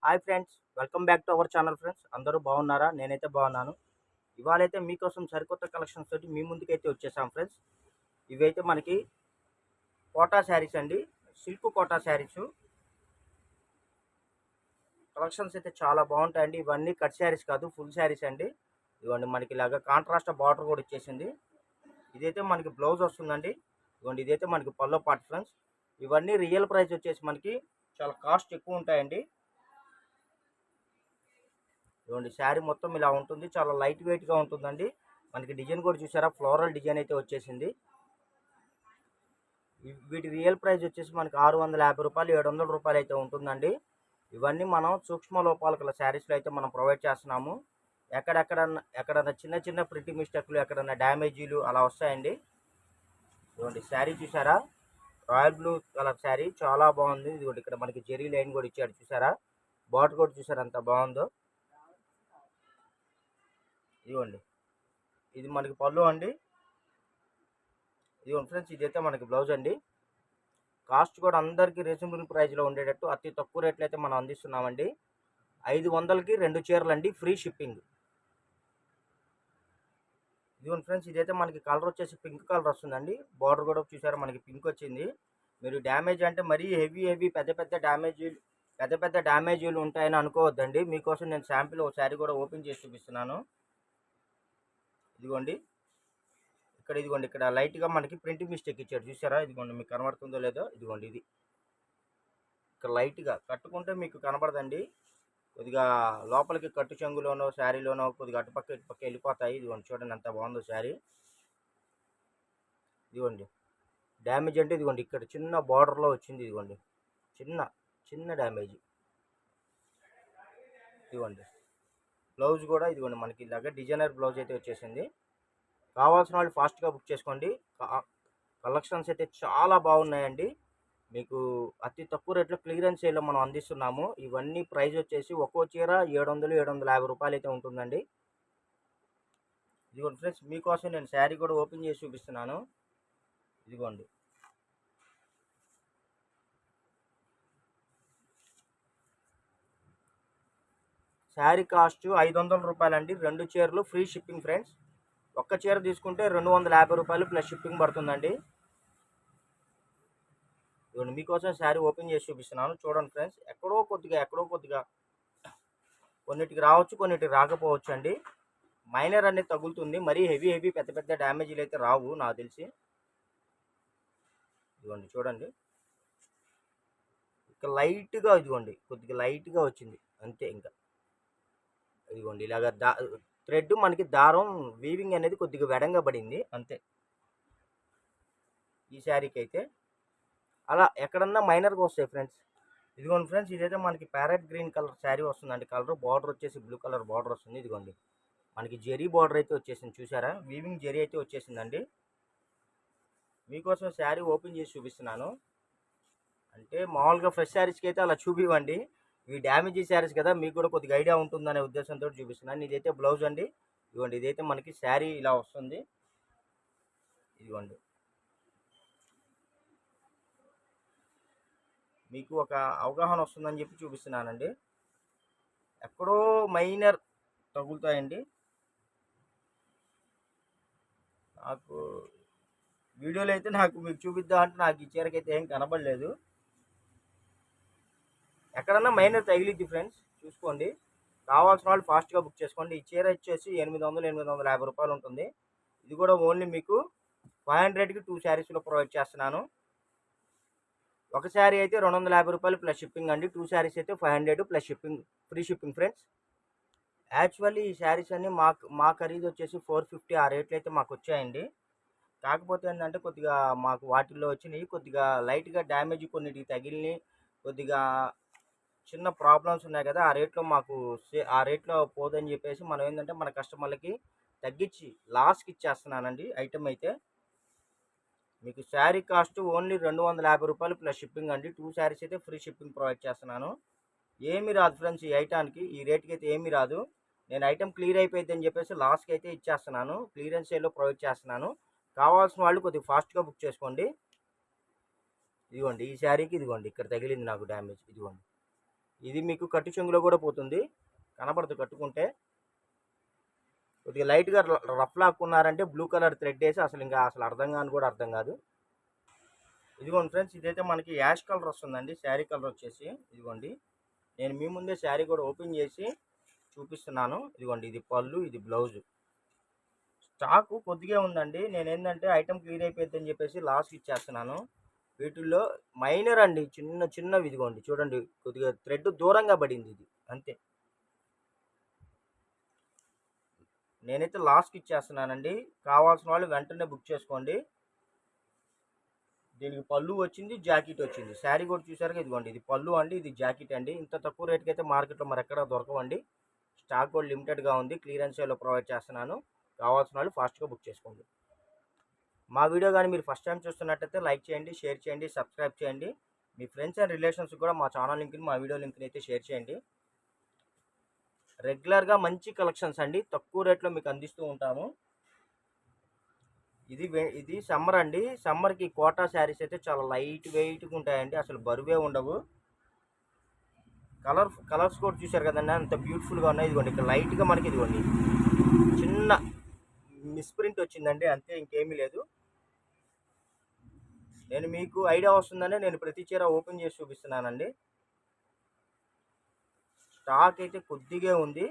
Hi friends, welcome back to our channel friends. అందరూ బాగున్నారా? నేనైతే బాగున్నాను. ఇవాళైతే మీకోసం సరికొత్త కలెక్షన్స్ తోటి మీ ముందుకైతే వచ్చేసాం ఫ్రెండ్స్. ఇవైతే మనకి కోటా శారీస్ అండి, సిల్క్ కోటా శారీస్. కలెక్షన్స్ అయితే చాలా బాగుంటాయండి. ఇవన్నీ కట్ శారీస్ కాదు, ఫుల్ శారీస్ అండి. ఇదిగోండి మనకి ఇలాగా కాంట్రాస్ట్ బార్డర్ కూడా ఇచ్చేసింది. ఇదైతే మనకి బ్లౌజ్ వస్తుందండి. ఇదిగోండి ఇదైతే మనకి పల్లో పార్ట్ ఫ్రెండ్స్. ఇవన్నీ రియల్ ప్రైస్ వచ్చేసి మనకి చాలా కాస్ట్ ఎక్కువ ఉంటాయండి. ఇదిగోండి శారీ మొత్తం ఇలా ఉంటుంది, చాలా లైట్ వెయిట్గా ఉంటుందండి. మనకి డిజైన్ కూడా చూసారా, ఫ్లోరల్ డిజైన్ అయితే వచ్చేసింది. వీటి రియల్ ప్రైస్ వచ్చేసి మనకి 650 రూపాయలు, 700 రూపాయలు అయితే ఉంటుందండి. ఇవన్నీ మనం సూక్ష్మ లోపాల గల శారీస్లో అయితే మనం ప్రొవైడ్ చేస్తున్నాము. ఎక్కడన్నా చిన్న చిన్న ప్రింటింగ్ మిస్టేక్లు, ఎక్కడన్నా డ్యామేజీలు అలా వస్తాయండి. ఇదిగోండి శారీ చూసారా, రాయల్ బ్లూ కలర్ శారీ చాలా బాగుంది. ఇదిగోండి ఇక్కడ మనకి జెరీ లైన్ కూడా ఇచ్చాడు చూసారా, బాట్ కూడా చూసారా ఎంత బాగుందో. ఇదిగోండి ఇది మనకి పళ్ళు అండి. ఇదిగోండి ఫ్రెండ్స్, ఇదైతే మనకి బ్లౌజ్ అండి. కాస్ట్ కూడా అందరికీ రీజనబుల్ ప్రైస్లో ఉండేటట్టు అతి తక్కువ రేట్లు అయితే మనం అందిస్తున్నామండి. 500కి 2 చీరలు అండి, ఫ్రీ షిప్పింగ్. ఇదిగోండి ఫ్రెండ్స్, ఇదైతే మనకి కలర్ వచ్చేసి పింక్ కలర్ వస్తుందండి. బార్డర్ కూడా చూసారా మనకి పింక్ వచ్చింది. మీరు డ్యామేజ్ అంటే మరీ హెవీ పెద్ద పెద్ద డ్యామేజీలు ఉంటాయని అనుకోవద్దండి. మీకోసం నేను శాంపిల్ ఒక శారీ కూడా ఓపెన్ చేసి చూపిస్తున్నాను. ఇదిగోండి ఇదిగోండి ఇక్కడ లైట్గా మనకి ప్రింటింగ్ మిస్టేక్ ఇచ్చాడు చూసారా. ఇదిగోండి మీకు కనబడుతుందో లేదో. ఇదిగోండి ఇది ఇక్కడ లైట్గా కట్టుకుంటే మీకు కనబడదండి. కొద్దిగా లోపలికి కట్టు చెంగులోనో శారీలోనో కొద్దిగా అటుపక్క ఇటుపక్క వెళ్ళిపోతాయి. ఇదిగోండి చూడండి ఎంత బాగుందో శారీ. ఇదిగోండి డ్యామేజ్ అంటే ఇదిగోండి ఇక్కడ చిన్న బార్డర్లో వచ్చింది. ఇదిగోండి చిన్న చిన్న డ్యామేజ్. ఇదిగోండి బ్లౌజ్ కూడా ఇదిగోండి మనకి ఇలాగ డిజైనర్ బ్లౌజ్ అయితే వచ్చేసింది. కావాల్సిన వాళ్ళు ఫాస్ట్గా బుక్ చేసుకోండి. కలెక్షన్స్ అయితే చాలా బాగున్నాయండి. మీకు అతి తక్కువ రేట్లో క్లియరెన్స్ సేల్లో మనం అందిస్తున్నాము. ఇవన్నీ ప్రైస్ వచ్చేసి ఒక్కో చీర 700, 750 రూపాయలు అయితే ఉంటుందండి. ఇదిగోండి ఫ్రెండ్స్, మీకోసం నేను శారీ కూడా ఓపెన్ చేసి చూపిస్తున్నాను. ఇదిగోండి శారీ కాస్ట్ 500 రూపాయలండి, 2 చీరలు ఫ్రీ షిప్పింగ్ ఫ్రెండ్స్. ఒక్క చీర తీసుకుంటే 250 రూపాయలు ప్లస్ షిప్పింగ్ పడుతుందండి. ఇదిగోండి మీకోసం శారీ ఓపెన్ చేసి చూపిస్తున్నాను, చూడండి ఫ్రెండ్స్. ఎక్కడో కొద్దిగా కొన్నిటికి రావచ్చు, కొన్నిటికి రాకపోవచ్చు అండి. మైనర్ అనేది తగులుతుంది, మరీ హెవీ పెద్ద పెద్ద డ్యామేజీలు అయితే రావు నాకు తెలిసి. ఇదిగోండి చూడండి ఇక లైట్గా, ఇదిగోండి కొద్దిగా లైట్గా వచ్చింది అంతే. ఇంకా ఇదిగోండి ఇలాగ థ్రెడ్ మనకి దారం వీవింగ్ అనేది కొద్దిగా వెడంగా పడింది అంతే ఈ శారీకి అయితే. అలా ఎక్కడన్నా మైనర్గా వస్తాయి ఫ్రెండ్స్. ఇదిగోండి ఫ్రెండ్స్, ఇదైతే మనకి ప్యారెట్ గ్రీన్ కలర్ శారీ వస్తుందండి. కలర్ బార్డర్ వచ్చేసి బ్లూ కలర్ బార్డర్ వస్తుంది. ఇదిగోండి మనకి జెరీ బార్డర్ అయితే వచ్చేసింది చూసారా, వీవింగ్ జెరీ అయితే వచ్చేసిందండి. మీకోసం శారీ ఓపెన్ చేసి చూపిస్తున్నాను. అంటే మామూలుగా ఫ్రెష్ శారీస్కి అయితే అలా చూపివ్వండి, ఇవి డ్యామేజ్ శారీస్ కదా, మీకు కూడా కొద్దిగా ఐడియా ఉంటుందనే ఉద్దేశంతో చూపిస్తున్నాను. ఇదైతే బ్లౌజ్ అండి. ఇదిగోండి ఇదైతే మనకి శారీ ఇలా వస్తుంది. ఇదిగోండి మీకు ఒక అవగాహన వస్తుందని చెప్పి చూపిస్తున్నానండి. ఎక్కడో మైనర్ తగులుతాయండి. నాకు వీడియోలో అయితే మీకు చూపిద్దాం అంటే నాకు ఈ చీరకైతే ఏం కనబడలేదు. ఎక్కడన్నా మైనర్ తగిలిద్ది ఫ్రెండ్స్, చూసుకోండి. కావాల్సిన వాళ్ళు ఫాస్ట్గా బుక్ చేసుకోండి. ఈ చీర వచ్చేసి 800, 850 రూపాయలు ఉంటుంది. ఇది కూడా ఓన్లీ మీకు 500కి 2 శారీస్లో ప్రొవైడ్ చేస్తున్నాను. ఒక శారీ అయితే 250 రూపాయలు ప్లస్ షిప్పింగ్ అండి. 2 శారీస్ అయితే 500 plus shipping, free shipping friends. Actually ఈ శారీస్ అన్ని మా ఖరీదు వచ్చేసి 450 ఆ రేట్లు అయితే మాకు వచ్చాయండి. కాకపోతే ఏంటంటే కొద్దిగా మాకు వాటిల్లో వచ్చినాయి కొద్దిగా లైట్గా డ్యామేజ్, కొన్నిటికి తగిలినాయి, కొద్దిగా చిన్న ప్రాబ్లమ్స్ ఉన్నాయి కదా, ఆ రేట్లో పోదని చెప్పేసి మనం ఏంటంటే మన కస్టమర్లకి తగ్గించి లాస్కి ఇచ్చేస్తున్నానండి. ఐటమ్ అయితే మీకు శారీ కాస్ట్ ఓన్లీ 250 రూపాయలు ప్లస్ షిప్పింగ్ అండి. 2 శారీస్ అయితే ఫ్రీ షిప్పింగ్ ప్రొవైడ్ చేస్తున్నాను. ఏమీ రాదు ఫ్రెండ్స్, ఈ ఐటానికి ఈ రేట్కి అయితే ఏమీ రాదు. నేను ఐటమ్ క్లియర్ అయిపోయిందని చెప్పేసి లాస్ట్కి అయితే ఇచ్చేస్తున్నాను, క్లియరెన్స్ సేల్లో ప్రొవైడ్ చేస్తున్నాను. కావాల్సిన వాళ్ళు కొద్దిగా ఫాస్ట్గా బుక్ చేసుకోండి. ఇదిగోండి ఈ శారీకి ఇదిగోండి ఇక్కడ తగిలింది నాకు డ్యామేజ్. ఇదిగోండి ఇది మీకు కట్టు చెంగులో కూడా పోతుంది, కనపడదు కట్టుకుంటే. కొద్దిగా లైట్గా రఫ్ లాక్కున్నారంటే బ్లూ కలర్ థ్రెడ్ వేసి అసలు అర్థం కాని కూడా అర్థం కాదు. ఇదిగోండి ఫ్రెండ్స్, ఇదైతే మనకి యాష్ కలర్ వస్తుందండి. శారీ కలర్ వచ్చేసి ఇదిగోండి, నేను మీ ముందే శారీ కూడా ఓపెన్ చేసి చూపిస్తున్నాను. ఇదిగోండి, ఇది పళ్ళు, ఇది బ్లౌజ్. స్టాకు కొద్దిగా ఉందండి. నేను ఏంటంటే ఐటమ్ క్లియర్ అయిపోద్ది అని చెప్పేసి లాస్ట్ ఇచ్చేస్తున్నాను. వీటిల్లో మైనర్ అండి, చిన్న చిన్నవి. ఇదిగోండి చూడండి, కొద్దిగా థ్రెడ్ దూరంగా పడింది ఇది, అంతే. నేనైతే లాస్ట్కి ఇచ్చేస్తున్నానండి. కావాల్సిన వాళ్ళు వెంటనే బుక్ చేసుకోండి. దీనికి పళ్ళు వచ్చింది, జాకెట్ వచ్చింది. శారీ కూడా చూసారుగా, ఇదిగోండి ఇది పళ్ళు అండి, ఇది జాకెట్ అండి. ఇంత తక్కువ రేట్కి అయితే మార్కెట్లో మరి ఎక్కడ దొరకవండి. స్టాక్ కూడా లిమిటెడ్గా ఉంది, క్లియరెన్స్ సేల్లో ప్రొవైడ్ చేస్తున్నాను. కావాల్సిన వాళ్ళు ఫాస్ట్గా బుక్ చేసుకోండి. మా వీడియో కానీ మీరు ఫస్ట్ టైం చూస్తున్నట్టయితే లైక్ చేయండి, షేర్ చేయండి, సబ్స్క్రైబ్ చేయండి. మీ ఫ్రెండ్స్ అండ్ రిలేషన్స్ కూడా మా ఛానల్ లింక్ని, మా వీడియో లింక్ని అయితే షేర్ చేయండి. రెగ్యులర్గా మంచి కలెక్షన్స్ అండి, తక్కువ రేట్లో మీకు అందిస్తూ ఉంటాము. ఇది సమ్మర్ అండి. సమ్మర్కి కోటా శారీస్ అయితే చాలా లైట్ వెయిట్గా ఉంటాయండి, అసలు బరువే ఉండవు. కలర్స్ కూడా చూసారు కదండి, అంత బ్యూటిఫుల్గా ఉన్నాయి. ఇదిగోండి ఇక్కడ లైట్గా మనకి ఇదిగోండి చిన్న మిస్ప్రింట్ వచ్చిందండి, అంతే, ఇంకేమీ లేదు. నేను మీకు ఐడియా వస్తుందని నేను ప్రతి చీర ఓపెన్ చేసి చూపిస్తున్నానండి. స్టాక్ అయితే కొద్దిగా ఉంది,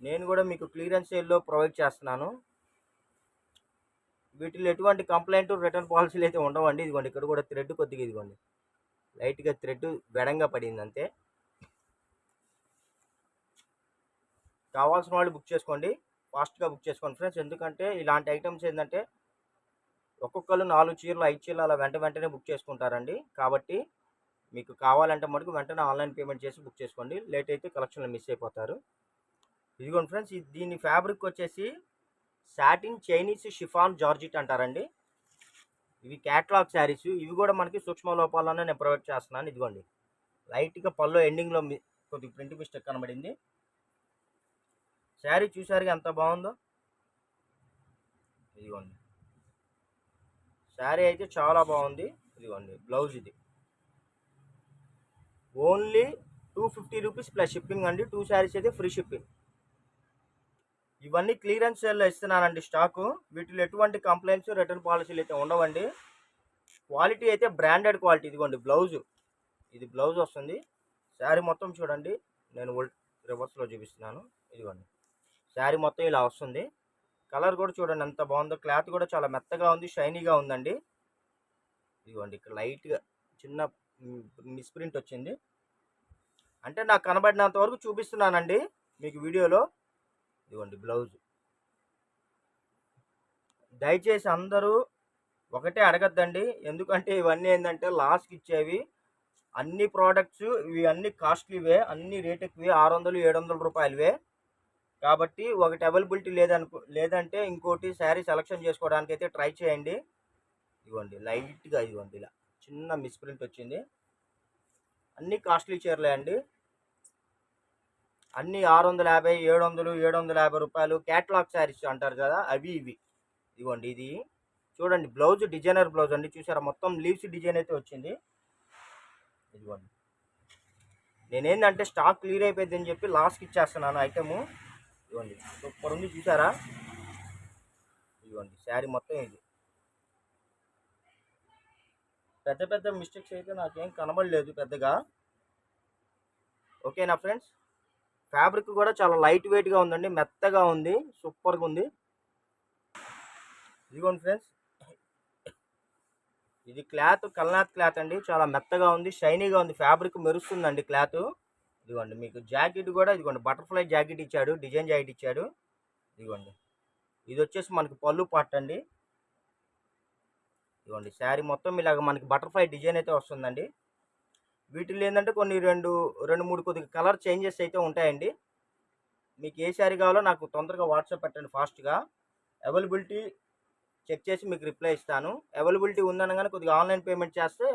నేను కూడా మీకు క్లియరెన్స్ సేల్లో ప్రొవైడ్ చేస్తున్నాను. వీటిలో ఎటువంటి కంప్లైంట్, రిటర్న్ పాలసీలు అయితే ఉండవండి. ఇదిగోండి ఇక్కడ కూడా థ్రెడ్ కొద్దిగా ఇదిగోండి లైట్గా థ్రెడ్ బెడంగా పడింది, అంతే. కావాల్సిన వాళ్ళు బుక్ చేసుకోండి, ఫాస్ట్గా బుక్ చేసుకోండి ఫ్రెండ్స్. ఎందుకంటే ఇలాంటి ఐటమ్స్ ఏంటంటే ఒక్కొక్కరు 4 చీరలు 5 చీరలు అలా వెంటనే బుక్ చేసుకుంటారండి. కాబట్టి మీకు కావాలంటే మటుకు వెంటనే ఆన్లైన్ పేమెంట్ చేసి బుక్ చేసుకోండి, లేట్ అయితే కలెక్షన్లో మిస్ అయిపోతారు. ఇదిగోండి ఫ్రెండ్స్, దీని ఫ్యాబ్రిక్ వచ్చేసి సాటిన్ చైనీస్ షిఫాన్ జార్జిట్ అంటారండి. ఇవి క్యాట్లాగ్ శారీస్. ఇవి కూడా మనకి సూక్ష్మ లోపాలనే నేను ప్రొవైడ్ చేస్తున్నాను. ఇదిగోండి లైట్గా పళ్ళు ఎండింగ్లో కొద్దిగా ప్రింట్ మిస్టేక్ కనబడింది. శారీ చూసారుగా ఎంత బాగుందో. ఇదిగోండి శారీ అయితే చాలా బాగుంది. ఇదిగోండి బ్లౌజ్, ఇది ఓన్లీ 250 రూపీస్ ప్లస్ షిప్పింగ్ అండి. 2 శారీస్ అయితే ఫ్రీ షిప్పింగ్. ఇవన్నీ క్లియరెన్స్ సేల్లో ఇస్తున్నానండి స్టాకు. వీటిలో ఎటువంటి కంప్లైంట్స్, రిటర్న్ పాలసీలు అయితే ఉండవండి. క్వాలిటీ అయితే బ్రాండెడ్ క్వాలిటీ. ఇదిగోండి బ్లౌజ్, ఇది బ్లౌజ్ వస్తుంది. శారీ మొత్తం చూడండి, నేను రివర్స్లో చూపిస్తున్నాను. ఇదిగోండి శారీ మొత్తం ఇలా వస్తుంది. కలర్ కూడా చూడండి ఎంత బాగుందో. క్లాత్ కూడా చాలా మెత్తగా ఉంది, షైనీగా ఉందండి. ఇదిగోండి ఇక్కడ లైట్గా చిన్న మిస్ప్రింట్ వచ్చింది, అంటే నాకు కనబడినంత వరకు చూపిస్తున్నానండి మీకు వీడియోలో. ఇదిగోండి బ్లౌజ్. దయచేసి అందరూ ఒకటే అడగద్దండి, ఎందుకంటే ఇవన్నీ ఏంటంటే లాస్ట్కి ఇచ్చేవి. అన్ని ప్రోడక్ట్స్ ఇవి అన్ని కాస్ట్లీవే, అన్ని రేట్ ఎక్కువే, 600-700 రూపాయలువే. కాబట్టి ఒకటి అవైలబిలిటీ లేదంటే ఇంకోటి శారీ సెలెక్షన్ చేసుకోవడానికి అయితే ట్రై చేయండి. ఇదిగోండి లైట్గా ఇదిగోండి ఇలా చిన్న మిస్ప్రింట్ వచ్చింది. అన్ని కాస్ట్లీ చీరలే అండి, అన్ని 650, 700, 750 రూపాయలు క్యాట్లాగ్ శారీస్ అంటారు కదా, అవి ఇవి. ఇదిగోండి ఇది చూడండి బ్లౌజ్, డిజైనర్ బ్లౌజ్ అండి. చూసారా మొత్తం లీవ్స్ డిజైన్ అయితే వచ్చింది. ఇదిగోండి నేనేంటంటే స్టాక్ క్లియర్ అయిపోయింది అని చెప్పి లాస్ట్కి ఇచ్చేస్తున్నాను ఐటము. ఇదిగోండి సూపర్ ఉంది, చూసారా. ఇదిగోండి శారీ మొత్తం ఇది. పెద్ద పెద్ద మిస్టేక్స్ అయితే నాకేం కనబడలేదు పెద్దగా. ఓకేనా ఫ్రెండ్స్. ఫ్యాబ్రిక్ కూడా చాలా లైట్ వెయిట్గా ఉందండి, మెత్తగా ఉంది, సూపర్గా ఉంది. ఇదిగోండి ఫ్రెండ్స్, ఇది క్లాత్ కల్నాథ్ క్లాత్ అండి, చాలా మెత్తగా ఉంది, షైనీగా ఉంది, ఫ్యాబ్రిక్ మెరుస్తుందండి క్లాత్. ఇదిగోండి మీకు జాకెట్ కూడా ఇదిగోండి బటర్ఫ్లై జాకెట్ ఇచ్చాడు, డిజైన్ జాకెట్ ఇచ్చాడు. ఇదిగోండి ఇది వచ్చేసి మనకి పళ్ళు పార్ట్ అండి. ఇదిగోండి శారీ మొత్తం ఇలాగ మనకి బటర్ఫ్లై డిజైన్ అయితే వస్తుందండి. వీటిలో ఏంటంటే కొన్ని రెండు మూడు కొద్దిగా కలర్ చేంజెస్ అయితే ఉంటాయండి. మీకు ఏ శారీ కావాలో నాకు తొందరగా వాట్సాప్ పెట్టండి ఫాస్ట్గా. అవైలబిలిటీ చెక్ చేసి మీకు రిప్లై ఇస్తాను. అవైలబిలిటీ ఉందనగానే కొద్దిగా ఆన్లైన్ పేమెంట్ చేస్తే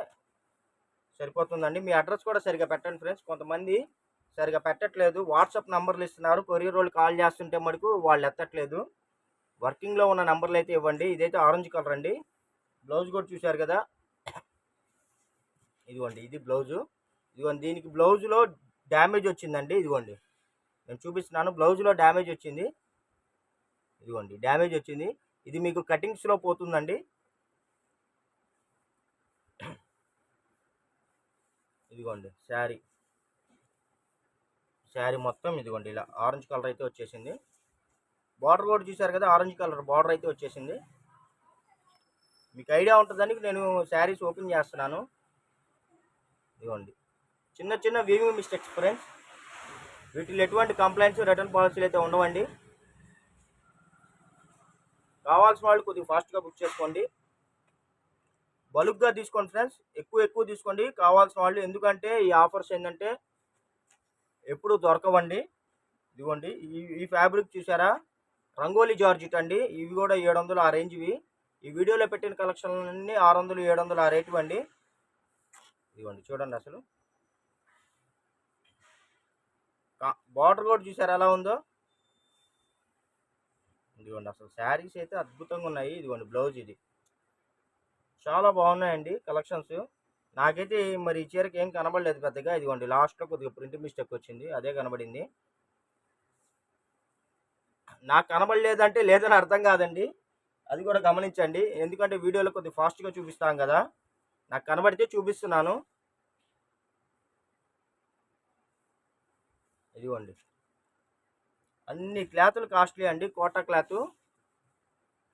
సరిపోతుందండి. మీ అడ్రస్ కూడా సరిగా పెట్టండి ఫ్రెండ్స్, కొంతమంది సరిగా పెట్టట్లేదు. వాట్సాప్ నంబర్లు ఇస్తున్నారు, కొరియర్ వాళ్ళు కాల్ చేస్తుంటే మటుకు వాళ్ళు ఎత్తట్లేదు. వర్కింగ్లో ఉన్న నంబర్లు అయితే ఇవ్వండి. ఇదైతే ఆరెంజ్ కలర్ అండి. బ్లౌజ్ కూడా చూశారు కదా, ఇదిగోండి ఇది బ్లౌజు. ఇదిగోండి దీనికి బ్లౌజ్లో డ్యామేజ్ వచ్చిందండి. ఇదిగోండి నేను చూపిస్తున్నాను, బ్లౌజ్లో డ్యామేజ్ వచ్చింది. ఇదిగోండి డ్యామేజ్ వచ్చింది. ఇది మీకు కటింగ్స్లో పోతుందండి. ఇదిగోండి శారీ మొత్తం ఇదిగోండి ఇలా ఆరెంజ్ కలర్ అయితే వచ్చేసింది. బార్డర్ కూడా చూసారు కదా, ఆరెంజ్ కలర్ బార్డర్ అయితే వచ్చేసింది. మీకు ఐడియా ఉంటుందని నేను శారీస్ ఓపెన్ చేస్తున్నాను. ఇదిగోండి చిన్న చిన్న వీవింగ్ మిస్టేక్స్ ఫ్రెండ్స్, వీటిలో ఎటువంటి కంప్లైంట్స్ రిటర్న్ పాలసీలు అయితే ఉండవండి. కావాల్సిన వాళ్ళు కొద్దిగా ఫాస్ట్గా బుక్ చేసుకోండి. బల్క్గా తీసుకోండి ఫ్రెండ్స్, ఎక్కువ తీసుకోండి కావాల్సిన వాళ్ళు. ఎందుకంటే ఈ ఆఫర్స్ ఏంటంటే ఎప్పుడు దొరకవండి. ఇదిగోండి ఈ ఫ్యాబ్రిక్ చూసారా, రంగోలీ జార్జిట్ అండి. ఇవి కూడా 700 ఆ రేంజ్వి. ఈ వీడియోలో పెట్టిన కలెక్షన్లన్నీ 600 700 ఆ రేటు అండి. ఇదిగోండి చూడండి, అసలు బార్డర్ కూడా చూసారా ఎలా ఉందో. ఇదిగోండి అసలు శారీస్ అయితే అద్భుతంగా ఉన్నాయి. ఇదిగోండి బ్లౌజ్, ఇది చాలా బాగున్నాయండి కలెక్షన్స్. నాకైతే మరి ఈ చీరకి ఏం కనబడలేదు పెద్దగా. ఇదిగోండి లాస్ట్లో కొద్దిగా ప్రింట్ మిస్టేక్ వచ్చింది, అదే కనబడింది. నాకు కనబడలేదంటే లేదని అర్థం కాదండి, అది కూడా గమనించండి. ఎందుకంటే వీడియోలో కొద్దిగా ఫాస్ట్గా చూపిస్తాం కదా, నాకు కనబడితే చూపిస్తున్నాను. ఇదిగోండి అన్ని క్లాతులు కాస్ట్లీ అండి, కోటా క్లాత్.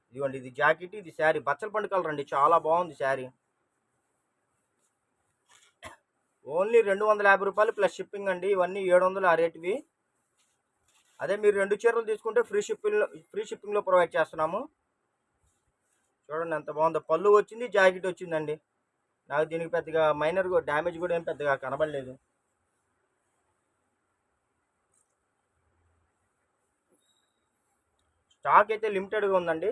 ఇదిగోండి ఇది జాకెట్, ఇది శారీ బచ్చల పండు కలర్ అండి, చాలా బాగుంది శారీ. ఓన్లీ 250 రూపాయలు ప్లస్ షిప్పింగ్ అండి. ఇవన్నీ 700 ఆ రేటువి. అదే మీరు 2 చీరలు తీసుకుంటే ఫ్రీ షిప్పింగ్లో ప్రొవైడ్ చేస్తున్నాము. చూడండి ఎంత బాగుందో, పళ్ళు వచ్చింది, జాకెట్ వచ్చిందండి. నాకు దీనికి పెద్దగా మైనర్ డ్యామేజ్ కూడా ఏం పెద్దగా కనబడలేదు. స్టాక్ అయితే లిమిటెడ్గా ఉందండి.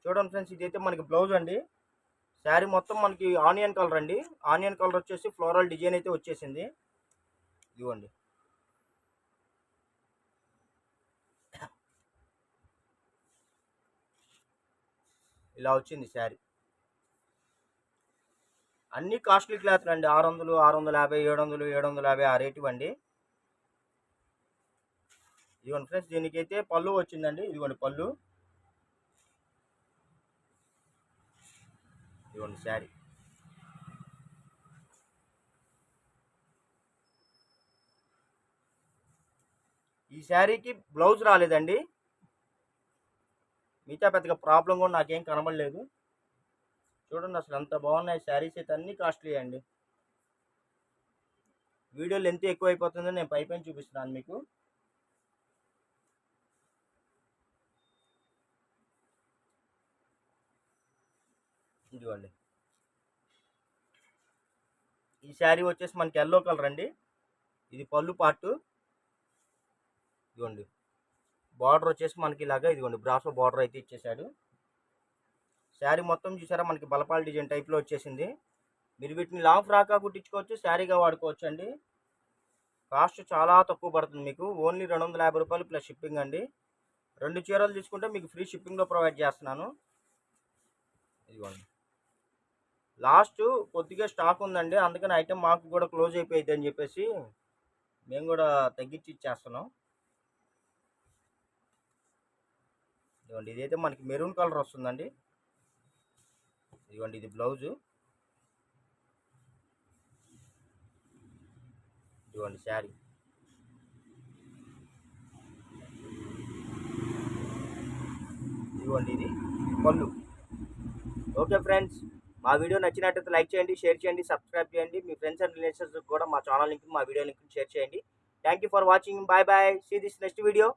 చూడండి ఫ్రెండ్స్, ఇదైతే మనకి బ్లౌజ్ అండి. శారీ మొత్తం మనకి ఆనియన్ కలర్ అండి. ఆనియన్ కలర్ వచ్చేసి ఫ్లోరల్ డిజైన్ అయితే వచ్చేసింది. ఇదిగోండి ఇలా వచ్చింది శారీ. అన్ని కాస్ట్లీ క్లాత్లు అండి, 600 650 700 750 ఆ రేటు అండి. ఇదిగోండి ఫ్రెండ్స్, దీనికైతే పళ్ళు వచ్చిందండి. ఇదిగోండి పళ్ళు, ఇదిగోండి శారీ. ఈ శారీకి బ్లౌజ్ రాలేదండి. మిగతా పెద్దగా ప్రాబ్లం కూడా నాకేం కనబడలేదు. చూడండి అసలు ఎంత బాగున్నాయి శారీస్ అయితే, అన్ని కాస్ట్లీ అండి. వీడియో లెంత్ ఎక్కువ అయిపోతుందని నేను పైపైన చూపిస్తున్నాను మీకు. ఇదిగోండి ఈ శారీ వచ్చేసి మనకి ఎల్లో కలర్ అండి. ఇది పళ్ళు పార్ట్. ఇదిగోండి బార్డర్ వచ్చేసి మనకి ఇలాగా ఇదిగోండి బ్రాసో బార్డర్ అయితే ఇచ్చేసాడు. శారీ మొత్తం చూసారా మనకి బలపాల డిజైన్ టైప్లో వచ్చేసింది. మీరు వీటిని లాంగ్ ఫ్రాక్గా కుట్టించుకోవచ్చు, శారీగా వాడుకోవచ్చు అండి. కాస్ట్ చాలా తక్కువ పడుతుంది మీకు, ఓన్లీ 250 రూపాయలు ప్లస్ షిప్పింగ్ అండి. 2 చీరలు తీసుకుంటే మీకు ఫ్రీ షిప్పింగ్లో ప్రొవైడ్ చేస్తున్నాను. ఇదిగోండి లాస్ట్ కొద్దిగా స్టాక్ ఉందండి, అందుకని ఐటెం మాకు కూడా క్లోజ్ అయిపోయింది అని చెప్పేసి మేము కూడా తగ్గించి ఇచ్చేస్తున్నాం. ఇదిగోండి ఇదైతే మనకి మెరూన్ కలర్ వస్తుందండి. ఇదిగోండి ఇది బ్లౌజు, ఇదిగోండి శారీ. ఇదిగోండి ఇది పళ్ళు. ఓకే ఫ్రెండ్స్, మా వీడియో నచ్చినట్టయితే లైక్ చేయండి, షేర్ చేయండి, సబ్స్క్రైబ్ చేయండి. మీ ఫ్రెండ్స్ అండ్ రిలేషన్స్ కూడా మా ఛానల్ లింక్, మా వీడియో లింక్ షేర్ చేయండి. Thank you for watching. Bye bye. See this next video.